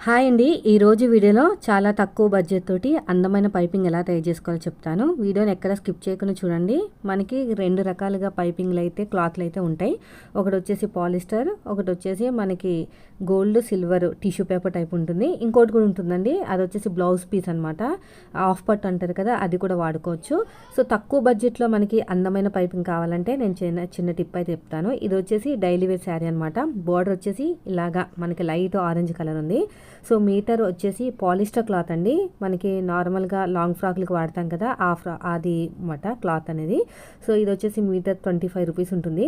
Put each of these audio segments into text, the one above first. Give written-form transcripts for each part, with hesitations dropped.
Hi అండి. ఈరోజు వీడియోలో చాలా తక్కువ బడ్జెట్ తోటి అందమైన పైపింగ్ ఎలా తయారు చేసుకోవాలో చెప్తాను. వీడియోని ఎక్కడ స్కిప్ చేయకుండా చూడండి. మనకి 2 రకాలుగా పైపింగ్లు అయితే క్లాత్లు అయితే ఉంటాయి. ఒకటి వచ్చేసి పాలిస్టర్, ఒకటి వచ్చేసి మనకి gold silver tissue paper type ఉంటుంది. ఇంకోటి కూడా ఉంటుందండి, అది వచ్చేసి బ్లౌజ్ పీస్ అనమాట. ఆఫ్ పట్ అంటారు కదా, అది కూడా వాడుకోవచ్చు. సో తక్కువ బడ్జెట్లో మనకి అందమైన పైపింగ్ కావాలంటే నేను చిన్న టిప్ అయితే చెప్తాను. ఇది వచ్చేసి డైలీ వేర్ శారీ అనమాట. బోర్డర్ వచ్చేసి ఇలాగా మనకి లైట్ ఆరెంజ్ కలర్ ఉంది. సో మీటర్ వచ్చేసి పాలిస్టర్ క్లాత్ అండి. మనకి నార్మల్గా లాంగ్ ఫ్రాక్లకు వాడతాం కదా, అది అన్నమాట క్లాత్ అనేది. సో ఇది వచ్చేసి మీటర్ 25 రూపీస్ ఉంటుంది.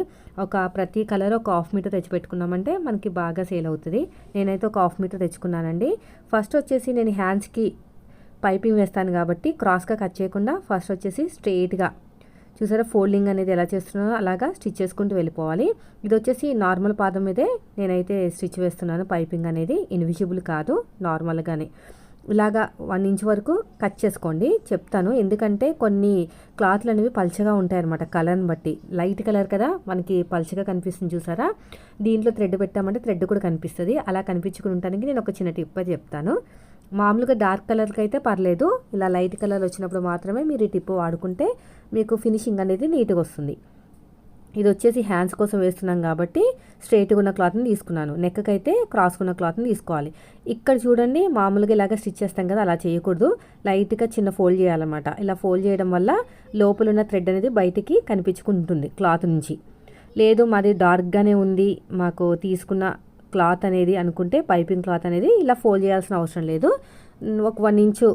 ప్రతి కలర్ ఒక హాఫ్ మీటర్ తెచ్చి పెట్టుకున్నామంటే మనకి బాగా సేల్ అవుతుంది. నేనైతే ఒక హాఫ్ మీటర్ తెచ్చుకున్నానండి. ఫస్ట్ వచ్చేసి నేను హ్యాండ్స్కి పైపింగ్ వేస్తాను కాబట్టి క్రాస్గా కట్ చేయకుండా ఫస్ట్ వచ్చేసి స్ట్రెయిట్గా చూసారా ఫోల్డింగ్ అనేది ఎలా చేస్తున్నానో అలాగా స్టిచ్ చేసుకుంటూ వెళ్ళిపోవాలి. ఇది వచ్చేసి నార్మల్ పాదం మీదే నేనైతే స్టిచ్ వేస్తున్నాను. పైపింగ్ అనేది ఇన్విజిబుల్ కాదు, నార్మల్గానే ఇలాగా 1 ఇంచ్ వరకు కట్ చేసుకోండి. చెప్తాను ఎందుకంటే కొన్ని క్లాత్లు అనేవి పల్చగా ఉంటాయి అన్నమాట. కలర్ని బట్టి లైట్ కలర్ కదా మనకి పల్చగా కనిపిస్తుంది చూసారా. దీంట్లో థ్రెడ్ పెట్టామంటే థ్రెడ్ కూడా కనిపిస్తుంది. అలా కనిపించుకుని ఉండడానికి నేను ఒక చిన్న టిప్ అది చెప్తాను. మామూలుగా డార్క్ కలర్కి అయితే పర్లేదు, ఇలా లైట్ కలర్ వచ్చినప్పుడు మాత్రమే మీరు ఈ టిప్ వాడుకుంటే మీకు ఫినిషింగ్ అనేది నీట్గా వస్తుంది. ఇది వచ్చేసి హ్యాండ్స్ కోసం వేస్తున్నాం కాబట్టి స్ట్రైట్గా ఉన్న క్లాత్ని తీసుకున్నాను. నెక్కి అయితే క్రాస్గా ఉన్న క్లాత్ని తీసుకోవాలి. ఇక్కడ చూడండి మామూలుగా ఇలాగ స్టిచ్ చేస్తాం కదా, అలా చేయకూడదు. లైట్గా చిన్న ఫోల్డ్ చేయాలన్నమాట. ఇలా ఫోల్డ్ చేయడం వల్ల లోపల ఉన్న థ్రెడ్ అనేది బయటికి కనిపించుకుంటుంది క్లాత్ నుంచి. లేదు మాది డార్క్గానే ఉంది మాకు తీసుకున్న క్లాత్ అనేది అనుకుంటే పైపింగ్ క్లాత్ అనేది ఇలా ఫోల్డ్ చేయాల్సిన అవసరం లేదు. ఒక 1 ఇంచు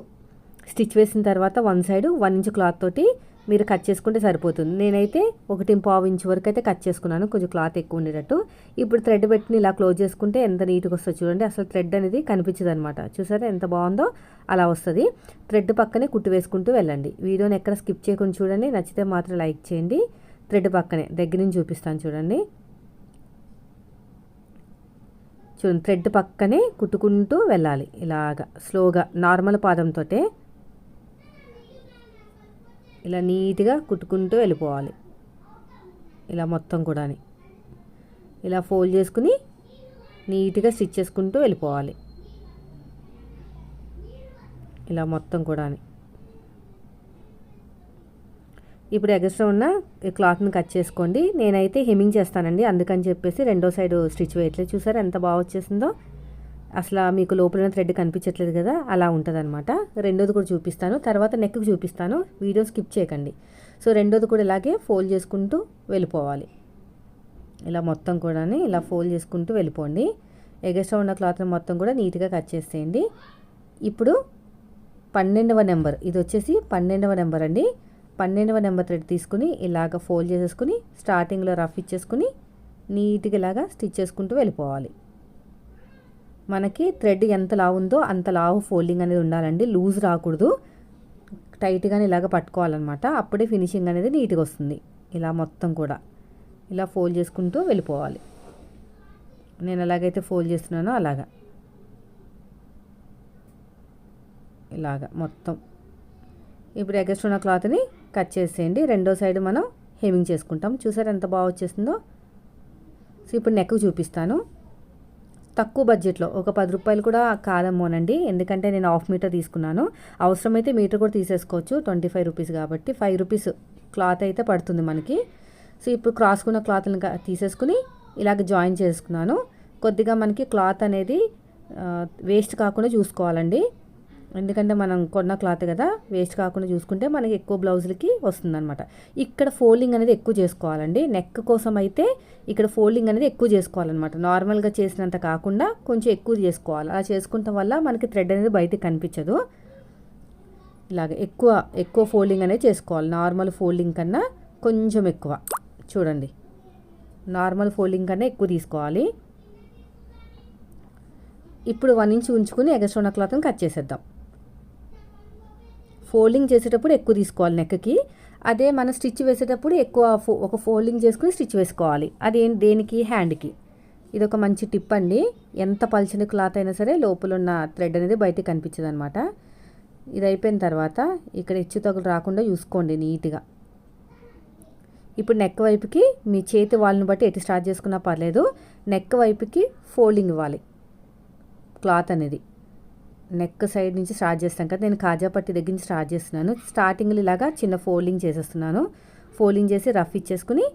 స్టిచ్ వేసిన తర్వాత 1 సైడ్ 1 ఇంచు క్లాత్ తోటి మీరు కట్ చేసుకుంటే సరిపోతుంది. నేనైతే 1.5 ఇంచు వరకు అయితే కట్ చేసుకున్నాను, కొంచెం క్లాత్ ఎక్కువ ఉండేటట్టు. ఇప్పుడు థ్రెడ్ పెట్టి ఇలా క్లోజ్ చేసుకుంటే ఎంత నీట్గా వస్తుంది చూడండి. అసలు థ్రెడ్ అనేది కనిపించదు అనమాట. చూసారా ఎంత బాగుందో, అలా వస్తుంది. థ్రెడ్ పక్కనే కుట్టు వేసుకుంటూ వెళ్ళండి. వీడియోని ఎక్కడ స్కిప్ చేయకుండా చూడండి. నచ్చితే మాత్రం లైక్ చేయండి. థ్రెడ్ పక్కనే దగ్గర నుంచి చూపిస్తాను చూడండి. చూడండి థ్రెడ్ పక్కనే కుట్టుకుంటూ వెళ్ళాలి. ఇలాగా స్లోగా నార్మల్ పాదంతో ఇలా నీట్గా కుట్టుకుంటూ వెళ్ళిపోవాలి. ఇలా మొత్తం కూడా ఇలా ఫోల్డ్ చేసుకుని నీట్గా స్టిచ్ చేసుకుంటూ వెళ్ళిపోవాలి. ఇలా మొత్తం కూడా. ఇప్పుడు ఎగస్ట్రా ఉన్న క్లాత్ని కట్ చేసుకోండి. నేనైతే హెమ్మింగ్ చేస్తానండి, అందుకని చెప్పేసి రెండో సైడ్ స్టిచ్ వేయట్లేదు. చూసారా ఎంత బాగా వచ్చేసిందో. అసలు మీకు లోపల థ్రెడ్ కనిపించట్లేదు కదా, అలా ఉంటుంది అనమాట. రెండోది కూడా చూపిస్తాను, తర్వాత నెక్కి చూపిస్తాను. వీడియో స్కిప్ చేయకండి. సో రెండోది కూడా ఇలాగే ఫోల్డ్ చేసుకుంటూ వెళ్ళిపోవాలి. ఇలా మొత్తం కూడా ఇలా ఫోల్డ్ చేసుకుంటూ వెళ్ళిపోండి. ఎగస్ట్రా ఉన్న క్లాత్ని మొత్తం కూడా నీట్గా కట్ చేసేయండి. ఇప్పుడు 12వ నెంబర్, ఇది వచ్చేసి 12వ నెంబర్ అండి. 12వ నెంబర్ థ్రెడ్ తీసుకుని ఇలాగ ఫోల్డ్ చేసేసుకుని స్టార్టింగ్లో రఫ్ ఇచ్చేసుకుని నీట్గా ఇలాగా స్టిచ్ చేసుకుంటూ వెళ్ళిపోవాలి. మనకి థ్రెడ్ ఎంత లావు ఉందో అంత లావు ఫోల్డింగ్ అనేది ఉండాలండి, లూజ్ రాకూడదు. టైట్గానే ఇలాగ పట్టుకోవాలన్నమాట, అప్పుడే ఫినిషింగ్ అనేది నీట్గా వస్తుంది. ఇలా మొత్తం కూడా ఇలా ఫోల్డ్ చేసుకుంటూ వెళ్ళిపోవాలి. నేను ఎలాగైతే ఫోల్డ్ చేస్తున్నానో అలాగా ఇలాగా మొత్తం. ఇప్పుడు ఎగస్ట్రా ఉన్న క్లాత్ని కట్ చేసేయండి. రెండో సైడ్ మనం హెమ్మింగ్ చేసుకుంటాం. చూసారు ఎంత బాగా వచ్చేసిందో. సో ఇప్పుడు నెక్ చూపిస్తాను. తక్కువ బడ్జెట్లో ఒక 10 రూపాయలు కూడా కాదమ్మోనండి, ఎందుకంటే నేను హాఫ్ మీటర్ తీసుకున్నాను. అవసరమైతే మీటర్ కూడా తీసేసుకోవచ్చు. 25 రూపీస్ కాబట్టి 5 రూపీస్ క్లాత్ అయితే పడుతుంది మనకి. సో ఇప్పుడు క్రాస్కున్న క్లాత్ని తీసేసుకుని ఇలాగ జాయిన్ చేసుకున్నాను. కొద్దిగా మనకి క్లాత్ అనేది వేస్ట్ కాకుండా చూసుకోవాలండి, ఎందుకంటే మనం కొన్న క్లాత్ కదా, వేస్ట్ కాకుండా చూసుకుంటే మనకి ఎక్కువ బ్లౌజులకి వస్తుందన్నమాట. ఇక్కడ ఫోల్డింగ్ అనేది ఎక్కువ చేసుకోవాలండి. నెక్ కోసం అయితే ఇక్కడ ఫోల్డింగ్ అనేది ఎక్కువ చేసుకోవాలన్నమాట. నార్మల్గా చేసినంత కాకుండా కొంచెం ఎక్కువ చేసుకోవాలి. అలా చేసుకుంటాం వల్ల మనకి థ్రెడ్ అనేది బయటకు కనిపించదు. ఇలాగ ఎక్కువ ఫోల్డింగ్ అనేది చేసుకోవాలి. నార్మల్ ఫోల్డింగ్ కన్నా కొంచెం ఎక్కువ. చూడండి నార్మల్ ఫోల్డింగ్ కన్నా ఎక్కువ తీసుకోవాలి. ఇప్పుడు 1 ఇంచ్ ఉంచుకుని ఎగస్ట్రా ఉన్న క్లాత్ని కట్ చేసేద్దాం. ఫోల్డింగ్ చేసేటప్పుడు ఎక్కువ తీసుకోవాలి నెక్కి. అదే మనం స్టిచ్ వేసేటప్పుడు ఎక్కువ ఒక ఫోల్డింగ్ చేసుకుని స్టిచ్ వేసుకోవాలి. అది దేనికి, హ్యాండ్కి. ఇది ఒక మంచి టిప్ అండి. ఎంత పల్చని క్లాత్ అయినా సరే లోపల ఉన్న థ్రెడ్ అనేది బయటకు కనిపించదు అనమాట. ఇది అయిపోయిన తర్వాత ఇక్కడ హెచ్చు తగులు రాకుండా చూసుకోండి నీట్గా. ఇప్పుడు నెక్ వైపుకి మీ చేతి వాళ్ళని బట్టి ఎటు స్టార్ట్ చేసుకున్నా పర్లేదు, నెక్ వైపుకి ఫోల్డింగ్ ఇవ్వాలి. క్లాత్ అనేది నెక్ సైడ్ నుంచి స్టార్ట్ చేస్తాం కదా, నేను కాజా పట్టి దగ్గర నుంచి స్టార్ట్ చేస్తున్నాను. స్టార్టింగ్లో ఇలాగా చిన్న ఫోల్డింగ్ చేసేస్తున్నాను. ఫోల్డింగ్ చేసి రఫ్ ఇచ్చేసుకుని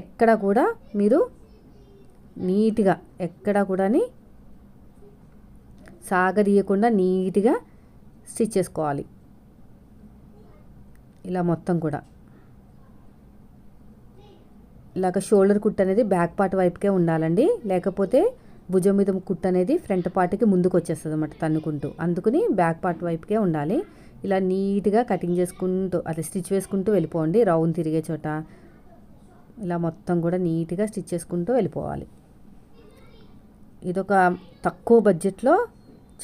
ఎక్కడ కూడా మీరు నీట్గా ఎక్కడ కూడా సాగదీయకుండా నీట్గా స్టిచ్ చేసుకోవాలి. ఇలా మొత్తం కూడా ఇలాగ షోల్డర్ కుట్ అనేది బ్యాక్ పార్ట్ వైపుకే ఉండాలండి, లేకపోతే భుజం మీద కుట్ అనేది ఫ్రంట్ పార్ట్కి ముందుకు వచ్చేస్తుంది అన్నమాట తన్నుకుంటూ. అందుకని బ్యాక్ పార్ట్ వైపుకే ఉండాలి. ఇలా నీట్గా కటింగ్ చేసుకుంటూ అట్లా స్టిచ్ వేసుకుంటూ వెళ్ళిపోండి. రౌండ్ తిరిగే చోట ఇలా మొత్తం కూడా నీట్గా స్టిచ్ చేసుకుంటూ వెళ్ళిపోవాలి. ఇదొక తక్కువ బడ్జెట్లో,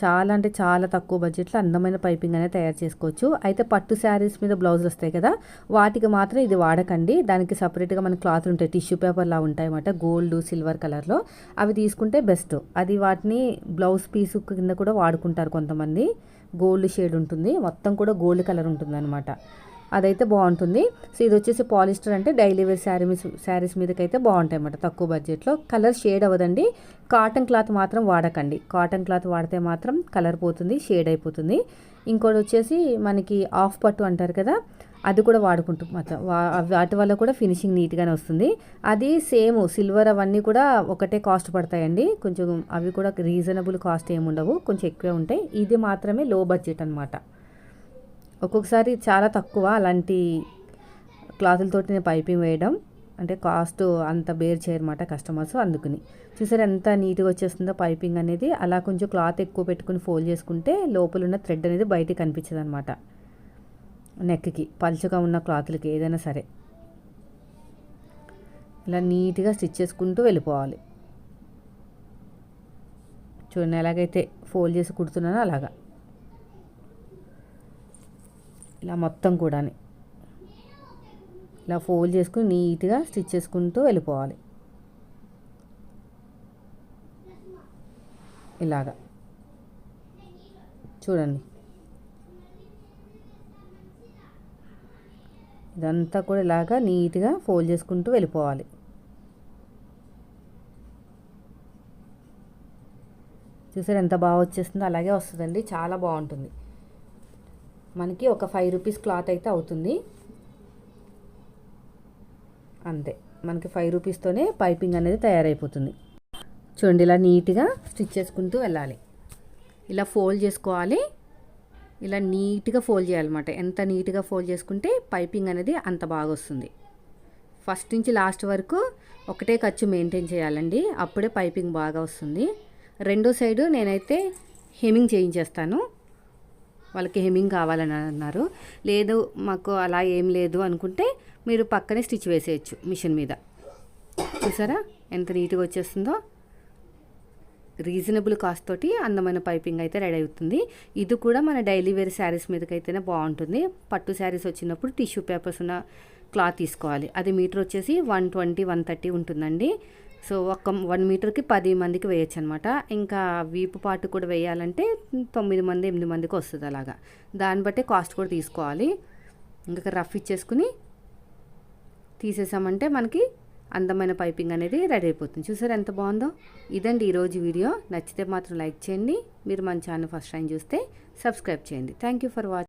చాలా అంటే చాలా తక్కువ బడ్జెట్లో అందమైన పైపింగ్ అనేది తయారు చేసుకోవచ్చు. అయితే పట్టు శారీస్ మీద బ్లౌజులు వస్తాయి కదా, వాటికి మాత్రం ఇది వాడకండి. దానికి సపరేట్గా మన క్లాత్లు ఉంటాయి, టిష్యూ పేపర్లా ఉంటాయి అన్నమాట, గోల్డ్ సిల్వర్ కలర్లో. అవి తీసుకుంటే బెస్ట్. అది వాటిని బ్లౌజ్ పీసు కింద కూడా వాడుకుంటారు కొంతమంది. గోల్డ్ షేడ్ ఉంటుంది, మొత్తం కూడా గోల్డ్ కలర్ ఉంటుంది అనమాట. అదైతే బాగుంటుంది. సో ఇది వచ్చేసి పాలిస్టర్, అంటే డైలీ వేర్ శారీస్ మీదకైతే బాగుంటాయి అన్నమాట తక్కువ బడ్జెట్లో. కలర్ షేడ్ అవ్వదండి. కాటన్ క్లాత్ మాత్రం వాడకండి. కాటన్ క్లాత్ వాడితే మాత్రం కలర్ పోతుంది, షేడ్ అయిపోతుంది. ఇంకోటి వచ్చేసి మనకి ఆఫ్ పట్టు అంటారు కదా, అది కూడా వాడుకుంటాం మాత్రం. వాటి వల్ల కూడా ఫినిషింగ్ నీట్గానే వస్తుంది. అది సేమ్ సిల్వర్ అవన్నీ కూడా ఒకటే కాస్ట్ పడతాయండి. కొంచెం అవి కూడా రీజనబుల్ కాస్ట్ ఏమి ఉండవు, కొంచెం ఎక్కువే ఉంటాయి. ఇది మాత్రమే లో బడ్జెట్ అనమాట. ఒక్కొక్కసారి చాలా తక్కువ అలాంటి క్లాతులతోటి నేను పైపింగ్ వేయడం, అంటే కాస్ట్ అంత బేర్ చేయరన్నమాట కస్టమర్స్. అందుకని చూసారు ఎంత నీట్గా వచ్చేస్తుందో పైపింగ్ అనేది. అలా కొంచెం క్లాత్ ఎక్కువ పెట్టుకుని ఫోల్డ్ చేసుకుంటే లోపల ఉన్న థ్రెడ్ అనేది బయటికి కనిపించదు అనమాట. నెక్కి పలుచగా ఉన్న క్లాతులకి ఏదైనా సరే ఇలా నీట్గా స్టిచ్ చేసుకుంటూ వెళ్ళిపోవాలి. చూడండి ఎలాగైతే ఫోల్డ్ చేసి కుడుతున్నానో అలాగా ఇలా మొత్తం కూడా ఇలా ఫోల్డ్ చేసుకుని నీట్గా స్టిచ్ చేసుకుంటూ వెళ్ళిపోవాలి. ఇలాగా చూడండి, ఇదంతా కూడా ఇలాగా నీట్గా ఫోల్డ్ చేసుకుంటూ వెళ్ళిపోవాలి. చూసారు ఎంత బాగా వచ్చేస్తుందో, అలాగే వస్తుందండి, చాలా బాగుంటుంది. మనకి ఒక 5 రూపీస్ క్లాత్ అయితే అవుతుంది అంతే. మనకి 5 రూపీస్తోనే పైపింగ్ అనేది తయారైపోతుంది. చూడండి ఇలా నీట్గా స్టిచ్ చేసుకుంటూ వెళ్ళాలి. ఇలా ఫోల్డ్ చేసుకోవాలి, ఇలా నీట్గా ఫోల్డ్ చేయాలన్నమాట. ఎంత నీట్గా ఫోల్డ్ చేసుకుంటే పైపింగ్ అనేది అంత బాగా వస్తుంది. ఫస్ట్ నుంచి లాస్ట్ వరకు ఒకటే ఖర్చు మెయింటైన్ చేయాలండి, అప్పుడే పైపింగ్ బాగా వస్తుంది. రెండో సైడు నేనైతే హెమ్మింగ్ చేయించేస్తాను. వాళ్ళకి హెమ్మింగ్ కావాలని అన్నారు. లేదు మాకు అలా ఏం లేదు అనుకుంటే మీరు పక్కనే స్టిచ్ వేసేయచ్చు మిషన్ మీద. చూసారా ఎంత నీట్గా వచ్చేస్తుందో. రీజనబుల్ కాస్ట్ తోటి అందమైన పైపింగ్ అయితే రెడీ అవుతుంది. ఇది కూడా మన డైలీ వేర్ శారీస్ మీదకైతేనే బాగుంటుంది. పట్టు శారీస్ వచ్చినప్పుడు టిష్యూ పేపర్స్ ఉన్న క్లాత్ తీసుకోవాలి. అది మీటర్ వచ్చేసి 120-130 ఉంటుందండి. సో 1 మీటర్కి 10 మందికి వేయచ్చు అనమాట. ఇంకా వీపు పాటు కూడా వేయాలంటే 9 మంది 8 మందికి వస్తుంది. అలాగా దాన్ని బట్టి కాస్ట్ కూడా తీసుకోవాలి. ఇంకా రఫ్ ఇచ్చేసుకుని తీసేసామంటే మనకి అందమైన పైపింగ్ అనేది రెడీ అయిపోతుంది. చూసారు ఎంత బాగుందో. ఇదండి ఈరోజు వీడియో. నచ్చితే మాత్రం లైక్ చేయండి. మీరు మన ఛానల్ ఫస్ట్ టైం చూస్తే సబ్స్క్రైబ్ చేయండి. Thank you for watching.